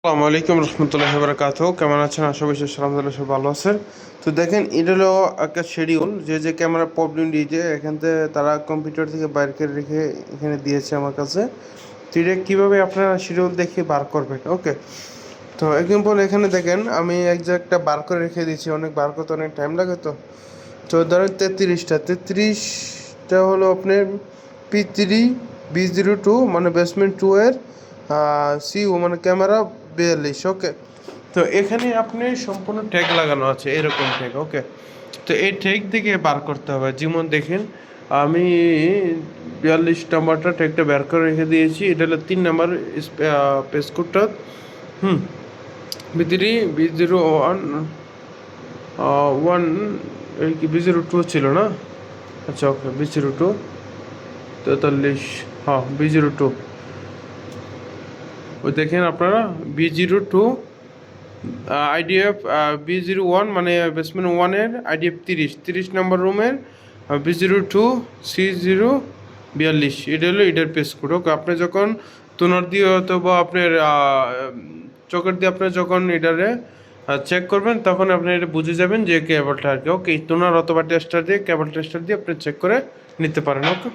আসসালামু আলাইকুম রহমতুল্লাহি ওয়া বারাকাতুহু। কেমন আছেন? আশা করি আলহামদুলিল্লাহ সব ভালো আছেন। তো দেখেন এটা হলো একটা শিডিউল, যে ক্যামেরা প্রবলেম দিয়েছে এখান থেকে তারা কম্পিউটার থেকে বাইর করে রেখে এখানে দিয়েছে আমার কাছে। তো এটা কীভাবে আপনারা শিডিউল দেখে বার করবেন? ওকে, তো এক্সাম্পল এখানে দেখেন আমি একটা বার করে রেখে দিয়েছি, অনেক বার করতে অনেক টাইম লাগে। তো ধরেন 33টা হলো আপনার P3 B02 মানে বেসমেন্ট 2 এর সিইউ মানে ক্যামেরা 42। ওকে, তো এখানে আপনি সম্পূর্ণ ট্যাগ লাগানো আছে, এরকম ট্যাগ। ওকে, তো এই ট্যাগ থেকে বার করতে হবে। যেমন দেখেন আমি 42 নাম্বারটা ট্যাগটা বের করে রেখে দিয়েছি। এটা হলো 3 নাম্বার পেসকোডটা। B3 B01 1 এই কি B02 ছিল না? আচ্ছা, ওকে, B02 43, হ্যাঁ B02। ওই দেখেন আপনারা B02 IDF B01 মানে বেসমেন্ট 1-এর IDF 30 নম্বর রুমের B02 C042, এটা হলো এটার পেজ কোড। ওকে, আপনি যখন তোনার দিয়ে অথবা আপনার চোখের দিয়ে আপনি যখন এটারে চেক করবেন তখন আপনি এটা বুঝে যাবেন যে কেবলটা আর কি। ওকে, তোনার অথবা টেস্টার দিয়ে কেবল টেস্টার দিয়ে আপনি চেক করে নিতে পারেন। ওকে।